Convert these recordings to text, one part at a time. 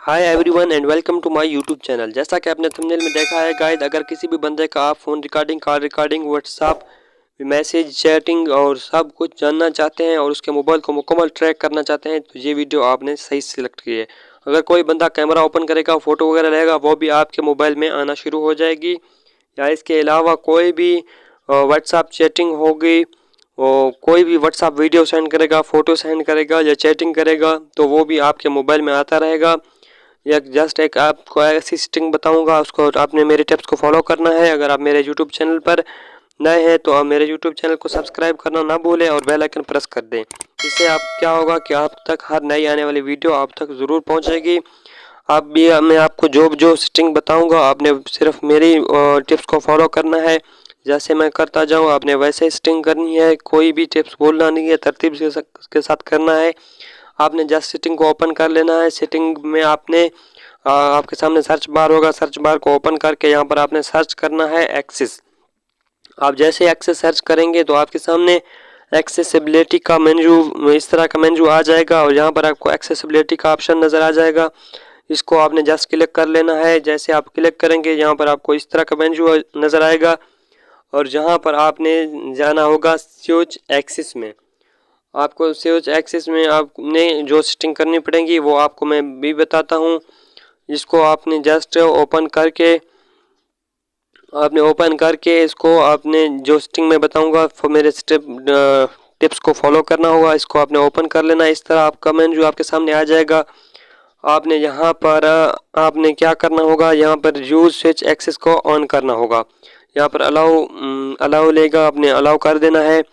Hi everyone and welcome to my YouTube channel. जैसा कि आपने थंबनेल में देखा है गाइड, अगर किसी भी बंदे का आप phone recording, call recording, WhatsApp message, chatting और सब कुछ जानना चाहते हैं और उसके मोबाइल को मुकम्मल ट्रैक करना चाहते हैं तो ये वीडियो आपने सही सिलेक्ट की है। अगर कोई बंदा कैमरा ओपन करेगा, फ़ोटो वगैरह लेगा, वो भी आपके मोबाइल में आना शुरू हो जाएगी। या इसके अलावा कोई भी व्हाट्सएप चैटिंग होगी, और कोई भी व्हाट्सएप वीडियो सेंड करेगा, फ़ोटो सेंड करेगा या चैटिंग करेगा तो वो भी आपके मोबाइल में आता रहेगा। या जस्ट एक आपको ऐसी सेटिंग बताऊंगा, उसको आपने मेरे टिप्स को फॉलो करना है। अगर आप मेरे यूट्यूब चैनल पर नए हैं तो आप मेरे यूट्यूब चैनल को सब्सक्राइब करना ना भूलें और बेल आइकन प्रेस कर दें। इससे आप क्या होगा कि आप तक हर नई आने वाली वीडियो आप तक ज़रूर पहुंचेगी। आप भी मैं आपको जो सेटिंग बताऊंगा आपने सिर्फ मेरी टिप्स को फॉलो करना है। जैसे मैं करता जाऊं आपने वैसे सेटिंग करनी है, कोई भी टिप्स बोलना नहीं है, तरतीब के साथ करना है। आपने जस्ट सेटिंग को ओपन कर लेना है। सेटिंग में आपने आपके सामने सर्च बार होगा, सर्च बार को ओपन करके यहाँ पर आपने सर्च करना है एक्सेस। आप जैसे एक्सेस सर्च करेंगे तो आपके सामने एक्सेसिबिलिटी का मेन्यू, इस तरह का मेन्यू आ जाएगा और यहाँ पर आपको एक्सेसिबिलिटी का ऑप्शन नज़र आ जाएगा। इसको आपने जस्ट क्लिक कर लेना है। जैसे आप क्लिक करेंगे यहाँ पर आपको इस तरह का मेन्यू नज़र आएगा और जहाँ पर आपने जाना होगा स्विच एक्सेस में। आपको स्विच एक्सेस में आपने जो सेटिंग करनी पड़ेगी वो आपको मैं भी बताता हूँ। इसको आपने जस्ट ओपन करके इसको आपने जो सेटिंग में बताऊंगा मेरे टिप्स को फॉलो करना होगा। इसको आपने ओपन कर लेना। इस तरह आपका मेन्यू आपके सामने आ जाएगा। आपने यहाँ पर आपने क्या करना होगा, यहाँ पर यूज स्विच एक्सेस को ऑन करना होगा। यहाँ पर अलाउ लेगा, आपने अलाउ कर देना है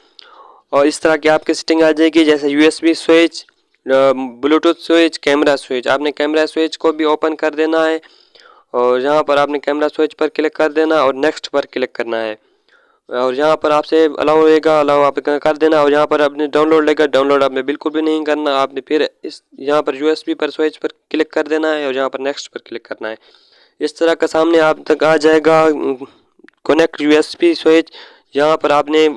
और इस तरह की आपकी सेटिंग आ जाएगी। जैसे USB switch, Bluetooth switch, camera switch. आपने कैमरा स्विच को भी ओपन कर देना है और यहाँ पर आपने कैमरा स्विच पर क्लिक कर देना और नेक्स्ट पर क्लिक करना है और यहाँ पर आपसे अलाउ लेगा, अलाउ आप कर देना और यहाँ पर आपने डाउनलोड लेगा, डाउनलोड आपने बिल्कुल भी नहीं करना। आपने फिर इस यहाँ पर यूएसबी पर स्विच पर क्लिक कर देना है और यहाँ पर नेक्स्ट पर क्लिक करना है। इस तरह का सामने आप तक आ जाएगा कनेक्ट यूएसबी स्विच। यहाँ पर आपने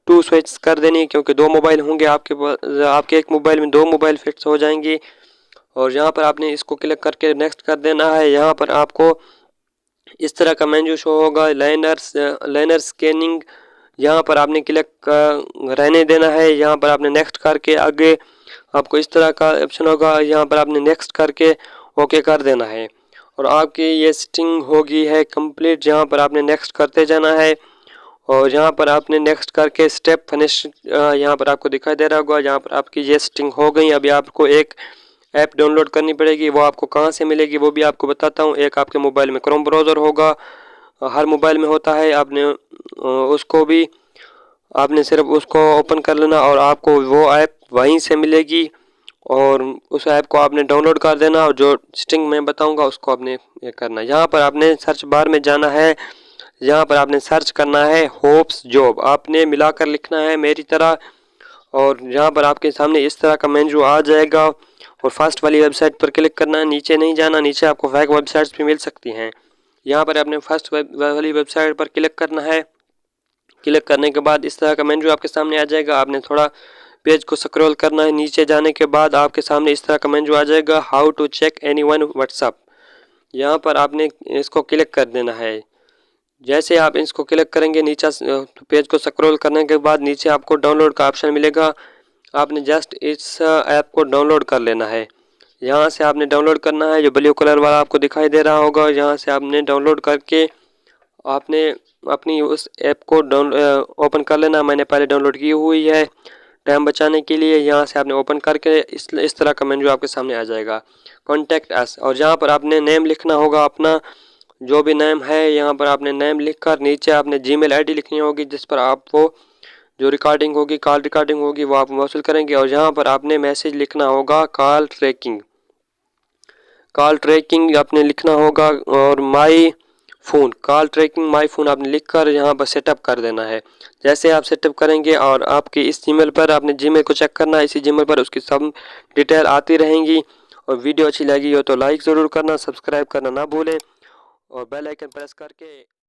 टू स्विच कर देनी है क्योंकि दो मोबाइल होंगे आपके एक मोबाइल में दो मोबाइल फिक्स हो जाएंगी। और यहाँ पर आपने इसको क्लिक करके नेक्स्ट कर देना है। यहाँ पर आपको इस तरह का मेन्यू शो होगा, लाइनर स्कैनिंग। यहाँ पर आपने क्लिक रहने देना है। यहाँ पर आपने नेक्स्ट करके आगे आपको इस तरह का ऑप्शन होगा, यहाँ पर आपने नेक्स्ट करके ओके कर देना है और आपकी ये सेटिंग होगी है कंप्लीट। यहाँ पर आपने नेक्स्ट करते जाना है और यहाँ पर आपने नेक्स्ट करके स्टेप फिनिश यहाँ पर आपको दिखाई दे रहा होगा। यहाँ पर आपकी ये सेटिंग हो गई। अभी आपको एक ऐप डाउनलोड करनी पड़ेगी, वो आपको कहाँ से मिलेगी वो भी आपको बताता हूँ। एक आपके मोबाइल में क्रोम ब्राउज़र होगा, हर मोबाइल में होता है। आपने उसको भी आपने सिर्फ उसको ओपन कर लेना और आपको वो ऐप वहीं से मिलेगी और उस ऐप को आपने डाउनलोड कर देना और जो सेटिंग मैं बताऊंगा उसको आपने ये करना। यहाँ पर आपने सर्च बार में जाना है, यहाँ पर आपने सर्च करना है होप्स जॉब। आपने मिलाकर लिखना है मेरी तरह और यहाँ पर आपके सामने इस तरह का मेन्यू आ जाएगा और फर्स्ट वाली वेबसाइट पर क्लिक करना है। नीचे नहीं जाना, नीचे आपको फेक वेबसाइट्स भी मिल सकती हैं। यहाँ पर आपने फर्स्ट वाली वेबसाइट पर क्लिक करना है। क्लिक करने के बाद इस तरह का मेन्यू आपके सामने आ जाएगा। आपने थोड़ा पेज को स्क्रॉल करना है। नीचे जाने के बाद आपके सामने इस तरह का मेन्यू आ जाएगा, how to check anyone WhatsApp. यहाँ पर आपने इसको क्लिक कर देना है। जैसे आप इसको क्लिक करेंगे नीचे पेज को स्क्रॉल करने के बाद नीचे आपको डाउनलोड का ऑप्शन मिलेगा। आपने जस्ट इस ऐप को डाउनलोड कर लेना है। यहाँ से आपने डाउनलोड करना है, जो ब्लू कलर वाला आपको दिखाई दे रहा होगा। यहाँ से आपने डाउनलोड करके आपने अपनी उस ऐप को ओपन कर लेना। मैंने पहले डाउनलोड की हुई है टाइम बचाने के लिए। यहाँ से आपने ओपन करके इस तरह का मेन्यू आपके सामने आ जाएगा, कॉन्टैक्ट अस। और यहाँ पर आपने नेम लिखना होगा अपना, जो भी नेम है। यहाँ पर आपने नेम लिखकर नीचे आपने जीमेल आईडी लिखनी होगी जिस पर आप वो जो रिकॉर्डिंग होगी, कॉल रिकॉर्डिंग होगी, वो आप वसूल करेंगे। और यहाँ पर आपने मैसेज लिखना होगा कॉल ट्रैकिंग आपने लिखना होगा और my phone, call tracking my phone आपने लिखकर यहाँ पर सेटअप कर देना है। जैसे आप सेटअप करेंगे और आपके इस जीमेल पर आपने जीमेल को चेक करना है, इसी जीमेल पर उसकी सब डिटेल आती रहेंगी। और वीडियो अच्छी लगी हो तो लाइक ज़रूर करना, सब्सक्राइब करना ना भूलें और बेल आइकन प्रेस करके